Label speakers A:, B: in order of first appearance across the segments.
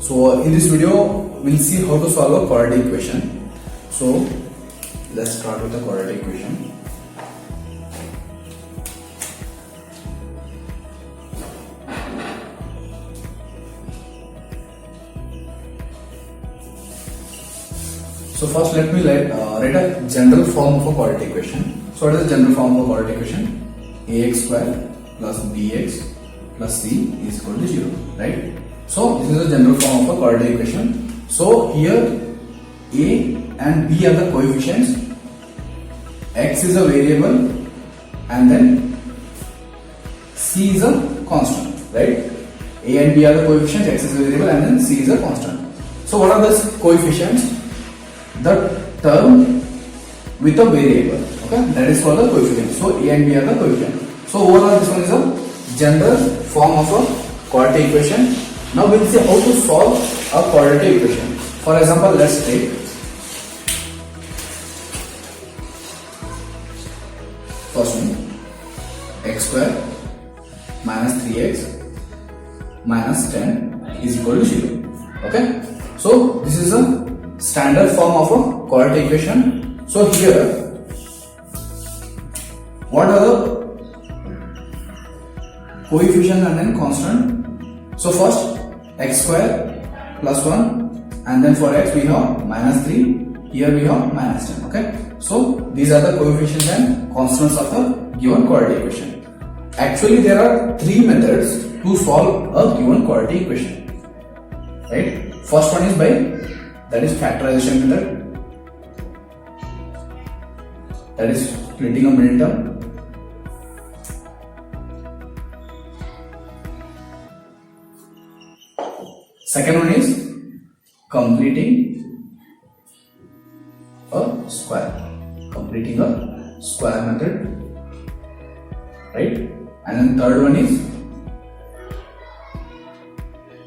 A: So in this video we'll see how to solve a quadratic equation. So let's start with the quadratic equation. So first let me write a general form of a quadratic equation. So what is the general form of a quadratic equation? Ax square plus bx plus c is equal to 0, right? So this is the general form of a quadratic equation. So here a and b are the coefficients, x is a variable and then c is a constant, right? A and b are the coefficients, x is a variable and then c is a constant. So what are these coefficients? The term with a variable, okay, that is called the coefficient. So a and b are the coefficient. So overall this one is a general form of a quadratic equation. Now we will see how to solve a quadratic equation. For example, let's take first one, x square minus 3x minus 10 is equal to 0. Okay, so this is a standard form of a quadratic equation. So here what are the coefficient and then constant? So first x square plus 1 and then for x we have minus 3, here we have minus 10. Okay, so these are the coefficients and constants of the given quadratic equation. Actually there are three methods to solve a given quadratic equation, right? First one is by, that is factorization method, that is splitting a middle term. Second one is completing a square method, right? And then third one is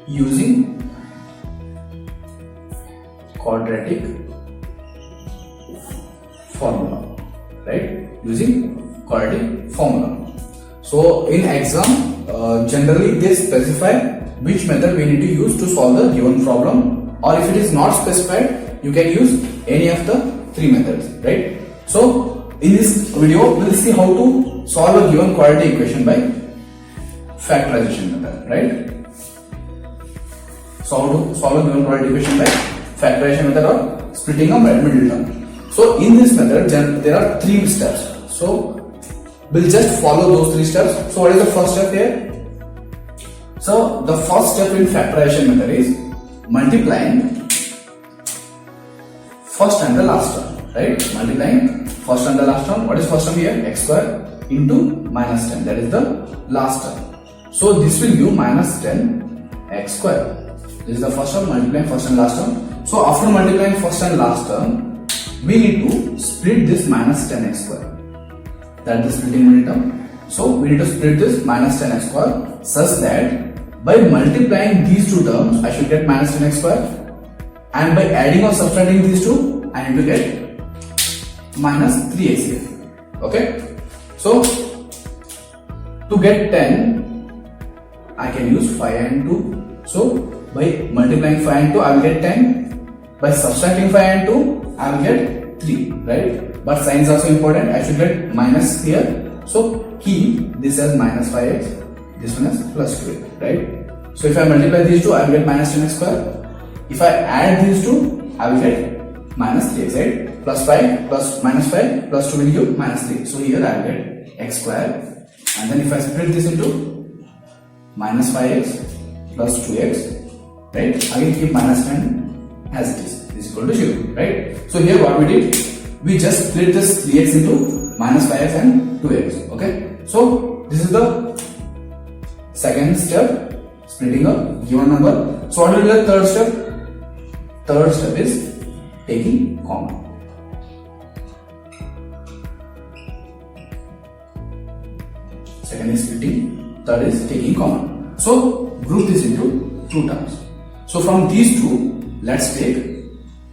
A: using quadratic formula, right? Using quadratic formula. So in exam, generally they specify which method we need to use to solve the given problem, or if it is not specified, you can use any of the three methods, right? So in this video, we will see how to solve a given quadratic equation by factorization method, right? So how to solve a given quadratic equation by factorization method or splitting a middle term. So in this method, there are three steps. So we'll just follow those three steps. So what is the first step here? So the first step in factorization method is multiplying first and the last term, right? Multiplying first and the last term. What is first term here? X square into minus 10, that is the last term. So this will give minus 10 x square. This is the first term, multiplying first and last term. So after multiplying first and last term, we need to split this minus 10x square. That is splitting middle term. So we need to split this minus 10x square such that by multiplying these two terms, I should get minus 10x square, and by adding or subtracting these two, I need to get minus 3x here. Okay. So to get 10, I can use 5 and 2. So by multiplying 5 and 2, I will get 10. By subtracting 5 and 2, I will get 3, right? But sign is also important. I should get minus here. So keep this as minus 5x, this one as plus 2x, right? So if I multiply these two, I will get minus 10x square. If I add these two, I will get minus 3x, right? Plus 5 plus minus 5 plus 2 will give minus 3. So here I will get x square. And then if I split this into minus 5x plus 2x, right? Again keep minus 10 as it is equal to 0, right? So here what we did, we just split this 3x into minus 5x and 2x, okay? So this is the second step, splitting a given number. So what will be the third step? Third step is taking common. Second is splitting, third is taking common. So group this into two terms. So from these two, let's take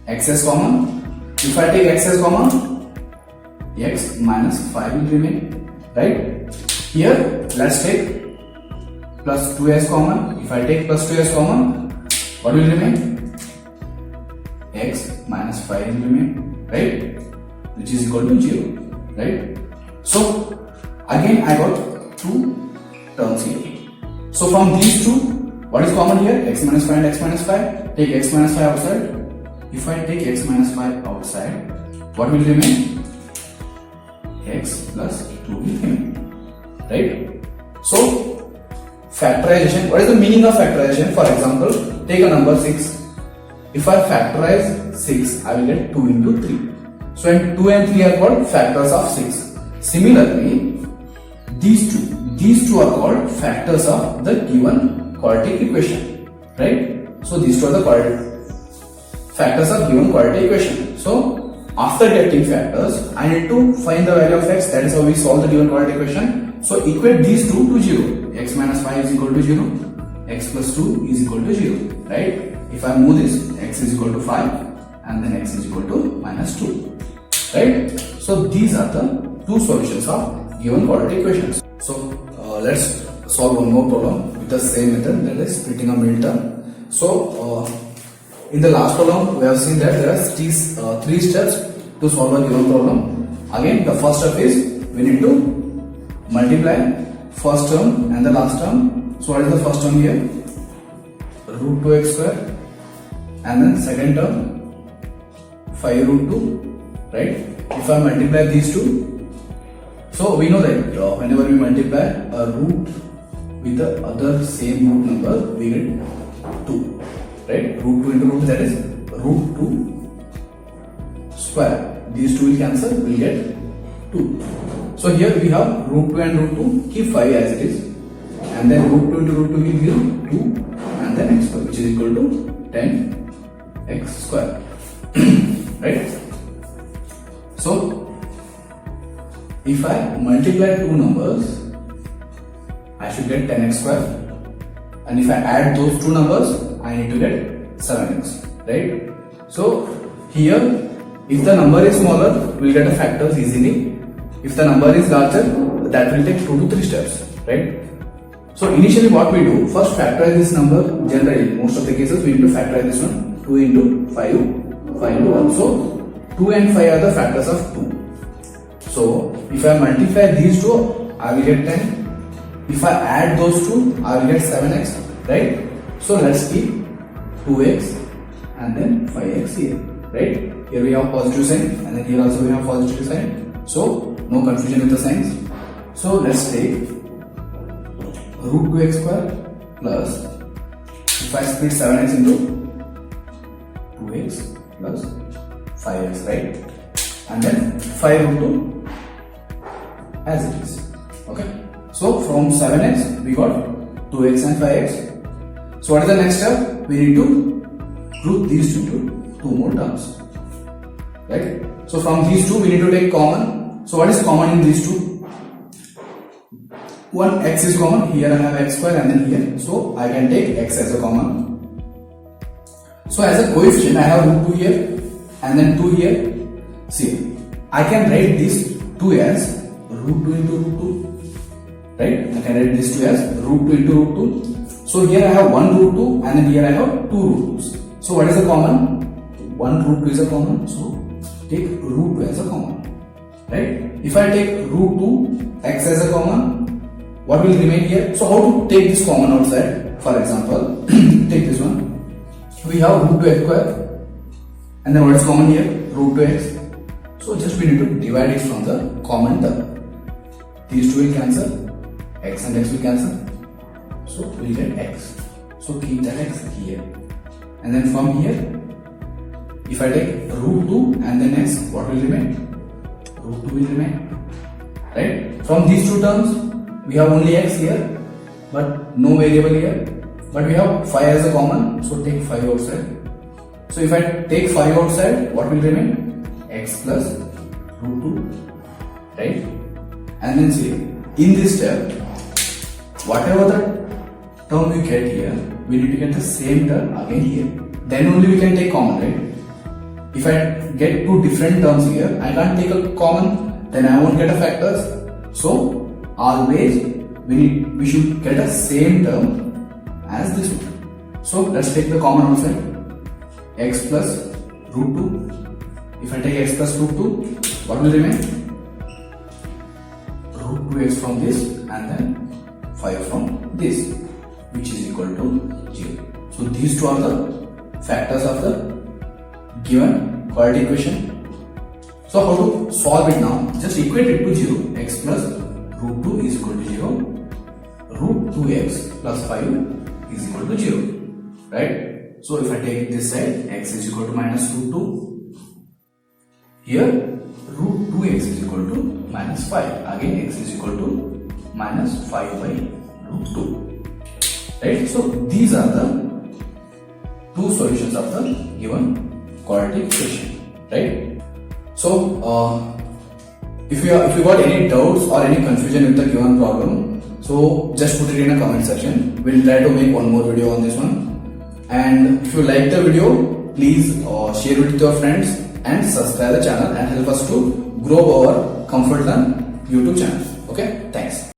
A: x as common. If I take x as common, x minus 5 will remain, right? Here let's take plus 2 as common. If I take plus 2 as common, what will remain? X minus 5 will remain, right? Which is equal to 0, right? So again I got two terms here. So from these two, what is common here? X minus 5 and x minus 5. Take x minus 5 outside. If I take x minus 5 outside, what will remain? X plus 2 will remain, right? So factorization, what is the meaning of factorization? For example, take a number 6. If I factorize 6, I will get 2 into 3. So and 2 and 3 are called factors of 6. Similarly, these two are called factors of the given quadratic equation, right? So these two are the factors of given quadratic equation. So after getting factors, I need to find the value of x. That is how we solve the given quadratic equation. So equate these two to 0. X minus 5 is equal to 0. X plus 2 is equal to 0, right? If I move this, x is equal to 5 and then x is equal to minus 2, right? So these are the two solutions of given quadratic equations. So let's solve one more problem with the same method, that is splitting a middle term. So in the last problem we have seen that there are three steps to solve a given problem. Again, the first step is we need to multiply first term and the last term. So what is the first term here? Root 2x square. And then second term 5 root 2, right? If I multiply these two, so we know that whenever we multiply a root with the other same root number, we get 2, right? Root 2 into root, that is root 2 square. These two will cancel, we will get 2. So here we have root 2 and root 2, keep 5 as it is, and then root 2 into root 2 will give 2 and then x square, which is equal to 10 x square, right? So if I multiply two numbers, I should get 10x square, and if I add those two numbers, I need to get 7x, right? So here, if the number is smaller, we will get the factors easily. If the number is larger, that will take 2 to 3 steps, right? So initially what we do, first factorize this number. Generally, most of the cases we need to factorize this one. 2 into 5 into 1. So 2 and 5 are the factors of 2. So if I multiply these two, I will get 10. If I add those two, I will get 7x, right? So let's keep 2x and then 5x here, right? Here we have positive sign and then here also we have positive sign. So no confusion with the signs. So let's take root 2x square plus, if I split 7x into 2x plus 5x, right? And then 5 root 2 as it is, okay? So from 7x we got 2x and 5x. So what is the next step? We need to group these two into two more terms, right? So from these two we need to take common. So what is common in these two? One, x is common. Here I have x square and then here. So I can take x as a common. So as a coefficient I have root 2 here and then 2 here. See, I can write this 2 as root 2 into root 2, right? I can write this 2 as root 2 into root 2. So here I have 1 root 2 and then here I have 2 root 2's. So what is the common? 1 root 2 is a common. So take root 2 as a common, right? If I take root 2 x as a common, what will remain here? So how to take this common outside? For example, take this one. We have root 2x square and then what is common here? Root 2x. So just we need to divide it from the common term. These two will cancel, x and x will cancel. So we will get x. So keep that x here. And then from here, if I take root 2 and then x, what will remain? Root 2 will remain, right? From these two terms, we have only x here, but no variable here. But we have 5 as a common, so take 5 outside. So if I take 5 outside, what will remain? X plus root 2, right? And then see, in this step, whatever the term we get here, we need to get the same term again here. Then only we can take common, right? If I get two different terms here, I can't take a common, then I won't get a factors. So always we should get a same term as this one, So let's take the common outside. X plus root 2. If I take x plus root 2, what will remain? Root 2x from this and then 5 from this, which is equal to 0. So these two are the factors of the given quadratic equation. So how to solve it now? Just equate it to 0. X plus root 2 is equal to 0. Root 2x plus 5 is equal to 0. Right? So if I take this side, x is equal to minus root 2. Here, root 2x is equal to minus 5. Again, x is equal to minus 5 by root 2. Right? So these are the two solutions of the given quadratic equation. Right? So if you got any doubts or any confusion with the given problem, so just put it in a comment section. We'll try to make one more video on this one. And if you like the video, please share it with your friends and subscribe the channel and help us to grow our Comfort Learn YouTube channel. Okay, thanks.